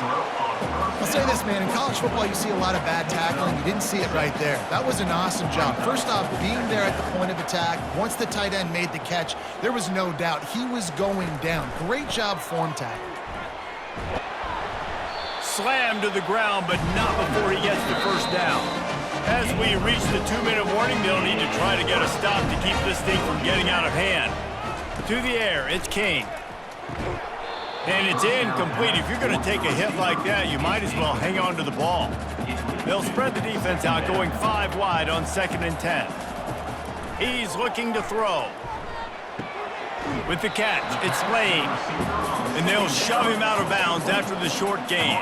I'll say this, man, in college football, you see a lot of bad tackling. You didn't see it right there. That was an awesome job. First off, being there at the point of attack, once the tight end made the catch, there was no doubt he was going down. Great job form tackle. Slammed to the ground, but not before he gets the first down. As we reach the 2-minute warning, they'll need to try to get a stop to keep this thing from getting out of hand. To the air, it's King. And it's incomplete. If you're going to take a hit like that, you might as well hang on to the ball. They'll spread the defense out, going 5 wide on 2nd and 10. He's looking to throw. With the catch, it's Lane. And they'll shove him out of bounds after the short gain.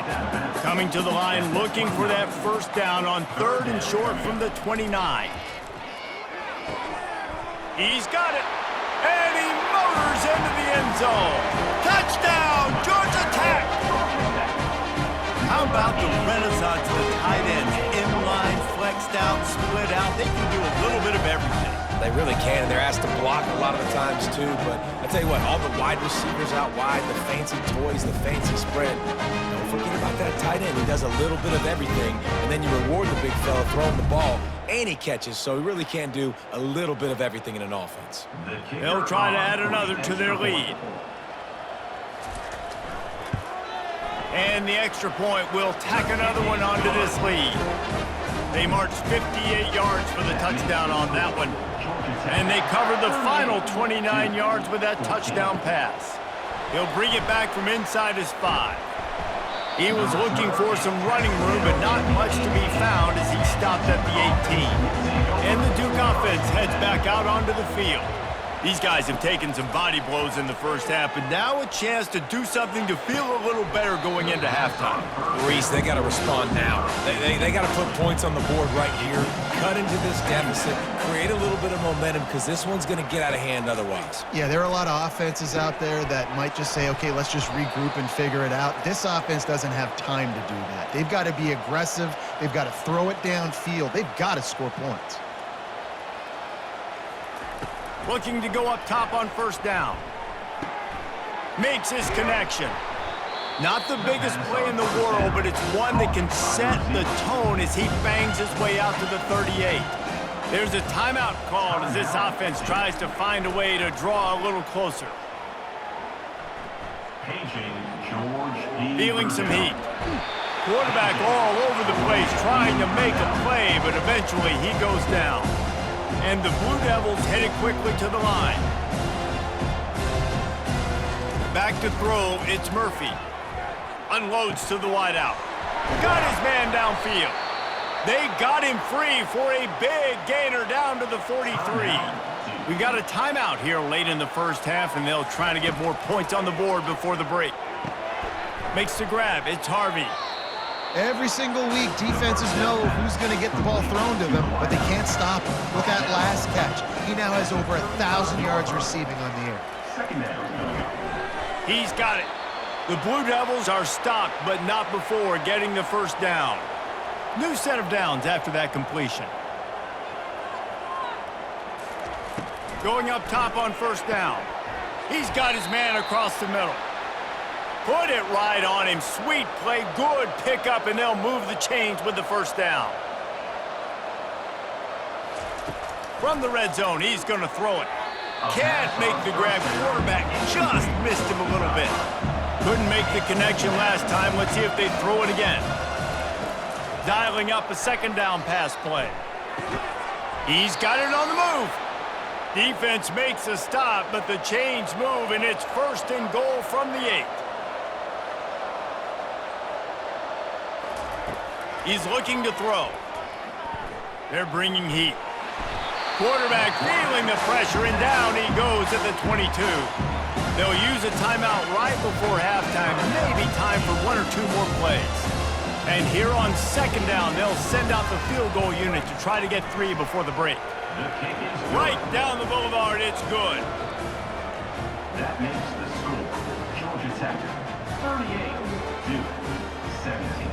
Coming to the line, looking for that first down on 3rd and short from the 29. He's got it. And he motors into the end zone. Touchdown, Georgia Tech! How about the renaissance of the tight ends? Inline, flexed out, split out. They can do a little bit of everything. They really can, and they're asked to block a lot of the times, too. But I tell you what, all the wide receivers out wide, the fancy toys, the fancy spread. Don't forget about that tight end. He does a little bit of everything, and then you reward the big fella throwing the ball, and he catches, so he really can do a little bit of everything in an offense. They'll try to add another to their lead. And the extra point will tack another one onto this lead. They marched 58 yards for the touchdown on that one. And they covered the final 29 yards with that touchdown pass. He'll bring it back from inside his 5. He was looking for some running room, but not much to be found as he stopped at the 18. And the Duke offense heads back out onto the field. These guys have taken some body blows in the first half, but now a chance to do something to feel a little better going into halftime. Reese, they got to respond now. They got to put points on the board right here, cut into this deficit, create a little bit of momentum, because this one's going to get out of hand otherwise. Yeah, there are a lot of offenses out there that might just say, okay, let's just regroup and figure it out. This offense doesn't have time to do that. They've got to be aggressive. They've got to throw it downfield. They've got to score points. Looking to go up top on first down. Makes his connection. Not the biggest play in the world, but it's one that can set the tone as he bangs his way out to the 38. There's a timeout called as this offense tries to find a way to draw a little closer. Feeling some heat. Quarterback all over the place trying to make a play, but eventually he goes down. And the Blue Devils headed quickly to the line. Back to throw, it's Murphy. Unloads to the wideout. Got his man downfield. They got him free for a big gainer down to the 43. We got a timeout here late in the first half, and they'll try to get more points on the board before the break. Makes the grab, it's Harvey. Every single week, defenses know who's going to get the ball thrown to them, but they can't stop him. With that last catch, he now has over 1,000 yards receiving on the air. He's got it. The Blue Devils are stopped, but not before getting the first down. New set of downs after that completion. Going up top on first down. He's got his man across the middle. Put it right on him. Sweet play, good pickup, and they'll move the chains with the first down. From the red zone, he's going to throw it. Can't make the grab. Quarterback just missed him a little bit. Couldn't make the connection last time. Let's see if they throw it again. Dialing up a second down pass play. He's got it on the move. Defense makes a stop, but the chains move, and it's 1st and goal from the 8. He's looking to throw. They're bringing heat. Quarterback feeling the pressure, and down he goes at the 22. They'll use a timeout right before halftime, maybe time for 1 or 2 more plays. And here on second down, they'll send out the field goal unit to try to get 3 before the break. Right down the boulevard, it's good. That makes the score Georgia Tech 38, Duke 17.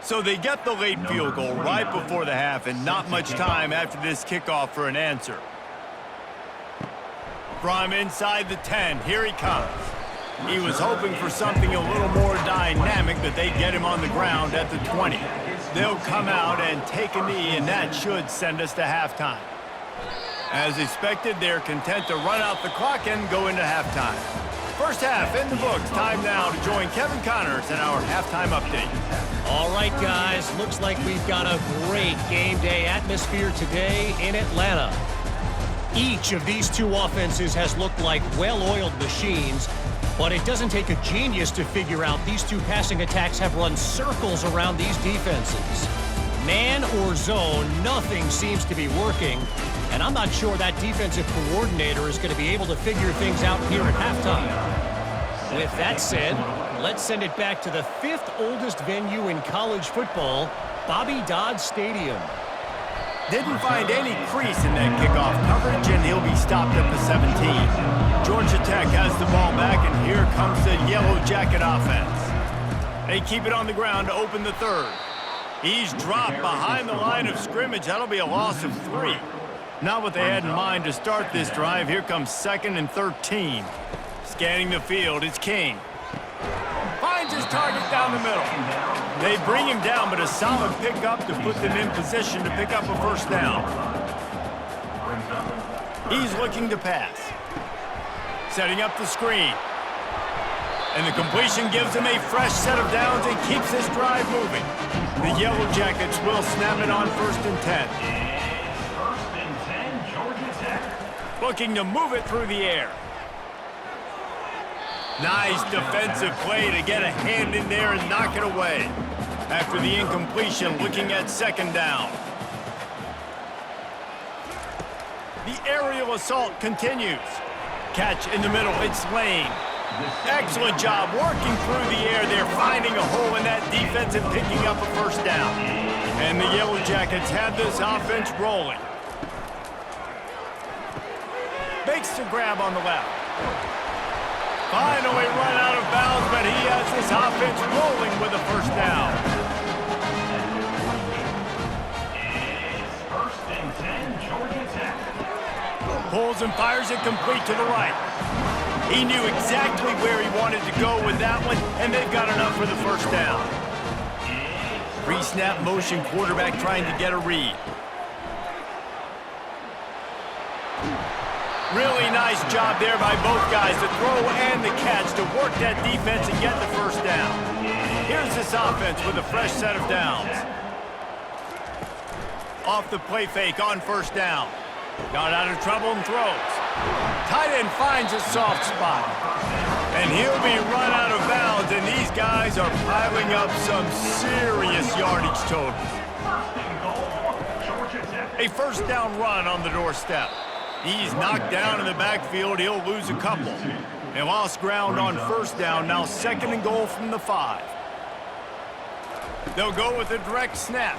So they get the late field goal right before the half, and not much time after this kickoff for an answer. From inside the 10, here he comes. He was hoping for something a little more dynamic, but they get him on the ground at the 20. They'll come out and take a knee, and that should send us to halftime. As expected, they're content to run out the clock and go into halftime. First half in the books. Time now to join Kevin Connors in our halftime update. All right, guys. Looks like we've got a great game day atmosphere today in Atlanta. Each of these two offenses has looked like well-oiled machines, but it doesn't take a genius to figure out these two passing attacks have run circles around these defenses. Man or zone, nothing seems to be working, and I'm not sure that defensive coordinator is going to be able to figure things out here at halftime. With that said, let's send it back to the fifth oldest venue in college football, Bobby Dodd Stadium. Didn't find any crease in that kickoff coverage, and he'll be stopped at the 17. Georgia Tech has the ball back, and here comes the Yellow Jacket offense. They keep it on the ground to open the third. He's dropped behind the line of scrimmage. That'll be a loss of 3. Not what they had in mind to start this drive. Here comes 2nd and 13. Scanning the field, it's King. Finds his target down the middle. They bring him down, but a solid pickup to put them in position to pick up a first down. He's looking to pass. Setting up the screen. And the completion gives him a fresh set of downs and keeps this drive moving. The Yellow Jackets will snap it on 1st and 10. First and 10, Georgia Tech. Looking to move it through the air. Nice defensive play to get a hand in there and knock it away. After the incompletion, looking at 2nd down. The aerial assault continues. Catch in the middle, it's Lane. Excellent job working through the air there, finding a hole in that defense and picking up a first down. And the Yellow Jackets have this offense rolling. Makes the grab on the left. Finally run out of bounds, but he has this offense rolling with a first down. It's first and 10, Georgia Tech. Pulls and fires it complete to the right. He knew exactly where he wanted to go with that one, and they've got enough for the first down. Pre-snap motion, quarterback trying to get a read. Really nice job there by both guys, the throw and the catch to work that defense and get the first down. Here's this offense with a fresh set of downs. Off the play fake on first down. Got out of trouble and throws. Tight end finds a soft spot. And he'll be run out of bounds, and these guys are piling up some serious yardage totals. A first down run on the doorstep. He's knocked down in the backfield. He'll lose a couple. They lost ground on first down. Now 2nd and goal from the 5. They'll go with a direct snap.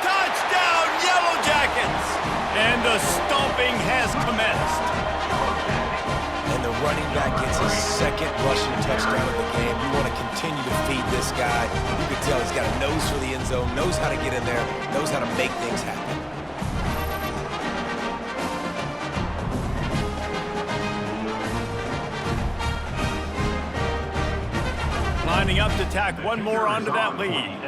Touchdown, Yellow Jackets! And the stomping has commenced. And the running back gets his 2nd rushing touchdown of the game. You want to continue to feed this guy. You can tell he's got a nose for the end zone, knows how to get in there, knows how to make things happen. Lining up to tack one more onto that lead.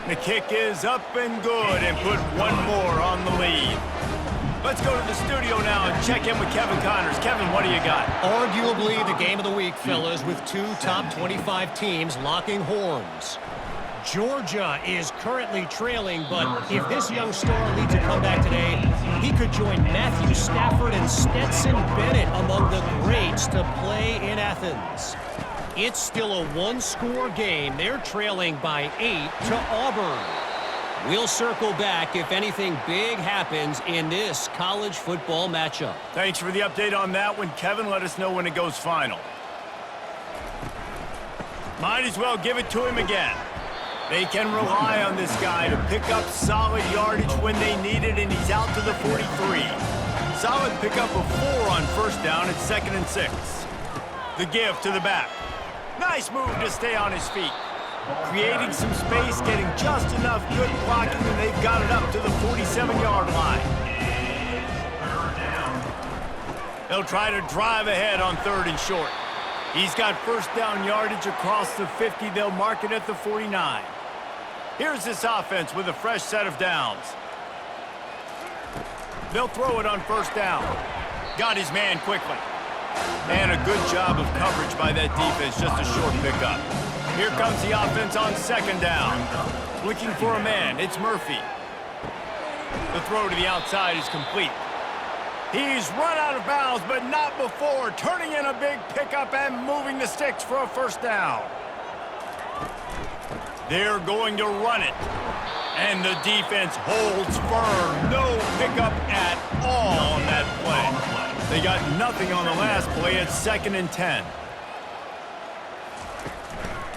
The kick is up and good and put one more on the lead. Let's go to the studio now and check in with Kevin Connors. Kevin, what do you got? Arguably the game of the week, fellas, with two top 25 teams locking horns. Georgia is currently trailing, but if this young star leads a comeback today, he could join Matthew Stafford and Stetson Bennett among the greats to play in Athens. It's still a one-score game. They're trailing by 8 to Auburn. We'll circle back if anything big happens in this college football matchup. Thanks for the update on that one, Kevin. Let us know when it goes final. Might as well give it to him again. They can rely on this guy to pick up solid yardage when they need it, and he's out to the 43. Solid pickup of 4 on first down at 2nd and 6. The give to the back. Nice move to stay on his feet. Creating some space, getting just enough good blocking, and they've got it up to the 47-yard line. They'll try to drive ahead on 3rd and short. He's got first down yardage across the 50. They'll mark it at the 49. Here's this offense with a fresh set of downs. They'll throw it on first down. Got his man quickly. And a good job of coverage by that defense, just a short pickup. Here comes the offense on second down. Looking for a man, it's Murphy. The throw to the outside is complete. He's run out of bounds, but not before turning in a big pickup and moving the sticks for a first down. They're going to run it. And the defense holds firm. No pickup at all on that play. They got nothing on the last play. It's 2nd and 10.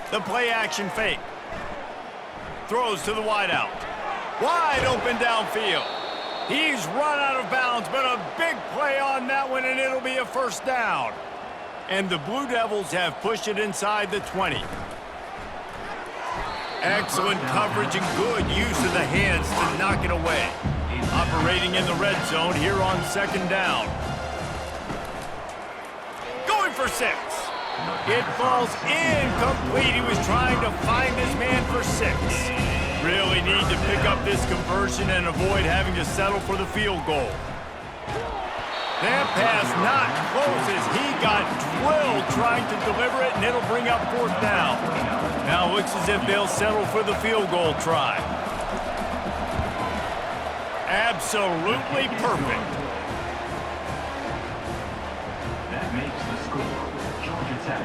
The play action fake. Throws to the wideout. Wide open downfield. He's run out of bounds, but a big play on that one, and it'll be a first down. And the Blue Devils have pushed it inside the 20. Excellent coverage and good use of the hands to knock it away. Operating in the red zone here on second down. Going for 6. It falls incomplete. He was trying to find his man for 6. Really need to pick up this conversion and avoid having to settle for the field goal. That pass not close as he got drilled trying to deliver it, and it'll bring up fourth down. Now it looks as if they'll settle for the field goal try. Absolutely perfect. That makes the score. Georgia Tech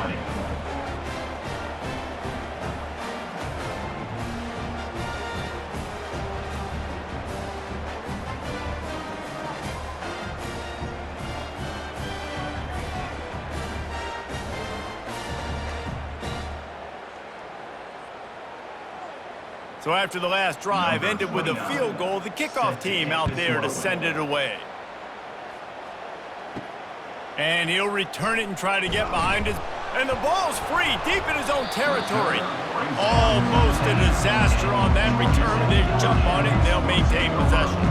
45-20. So after the last drive ended with a field goal, the kickoff team out there to send it away. And he'll return it and try to get behind it. And the ball's free, deep in his own territory. Almost a disaster on that return. They jump on it and they'll maintain possession.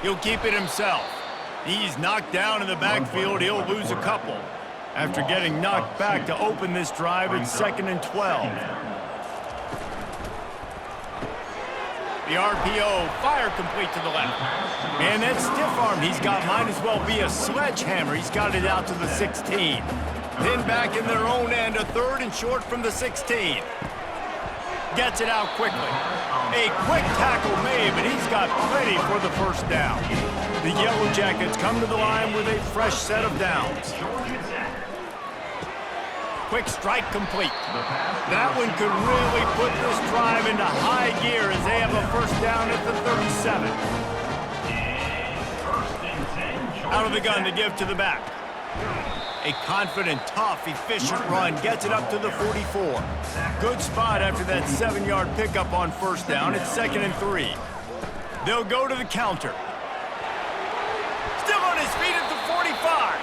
He'll keep it himself. He's knocked down in the backfield. He'll lose a couple. After getting knocked back to open this drive, it's 2nd and 12. The RPO, fire complete to the left. And that stiff arm he's got might as well be a sledgehammer. He's got it out to the 16. Then back in their own end, a 3rd and short from the 16. Gets it out quickly. A quick tackle made, but he's got plenty for the first down. The Yellow Jackets come to the line with a fresh set of downs. Quick strike complete. That one could really put this drive into high gear as they have a first down at the 37. Out of the gun to give to the back. A confident, tough, efficient run gets it up to the 44. Good spot after that 7-yard pickup on first down. It's 2nd and 3. They'll go to the counter. Still on his feet at the 45.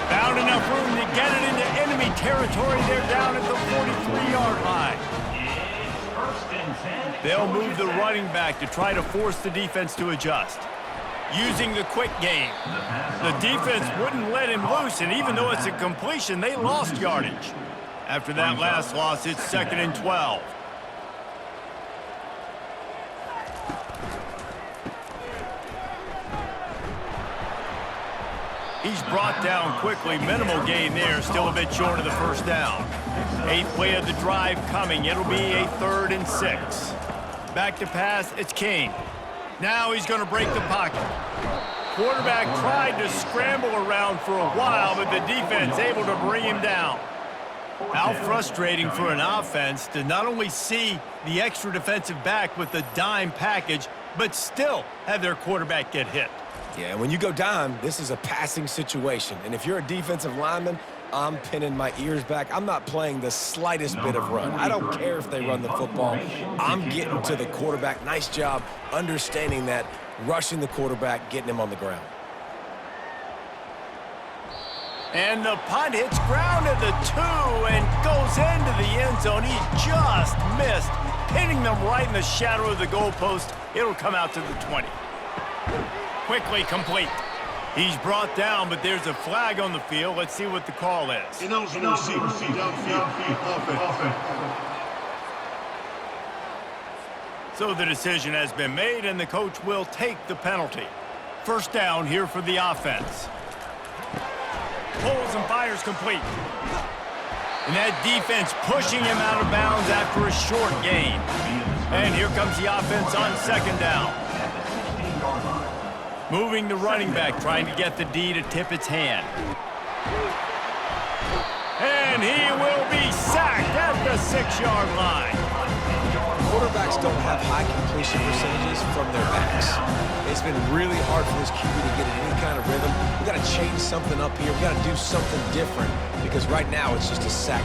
Found enough room to get it into enemy territory. They're down at the 43-yard line. They'll move the running back to try to force the defense to adjust. Using the quick game. The defense wouldn't let him loose, and even though it's a completion, they lost yardage. After that last loss, it's 2nd and 12. He's brought down quickly. Minimal gain there. Still a bit short of the first down. 8th play of the drive coming. It'll be a 3rd and 6. Back to pass. It's King. Now he's going to break the pocket. Quarterback tried to scramble around for a while, but the defense able to bring him down. How frustrating for an offense to not only see the extra defensive back with the dime package, but still have their quarterback get hit. Yeah, when you go dime, this is a passing situation. And if you're a defensive lineman, I'm pinning my ears back. I'm not playing the slightest bit of run. I don't care if they run the football. I'm getting to the quarterback. Nice job understanding that, rushing the quarterback, getting him on the ground. And the punt hits ground at the 2 and goes into the end zone. He just missed, pinning them right in the shadow of the goalpost. It'll come out to the 20. Quickly complete. He's brought down, but there's a flag on the field. Let's see what the call is. Ineligible receiver, downfield, offense. So the decision has been made, and the coach will take the penalty. First down here for the offense. Pulls and fires complete. And that defense pushing him out of bounds after a short gain. And here comes the offense on second down. Moving the running back, trying to get the D to tip its hand. And he will be sacked at the 6-yard line. Quarterbacks don't have high completion percentages from their backs. It's been really hard for this QB to get in any kind of rhythm. We got to change something up here. We got to do something different because right now it's just a sack.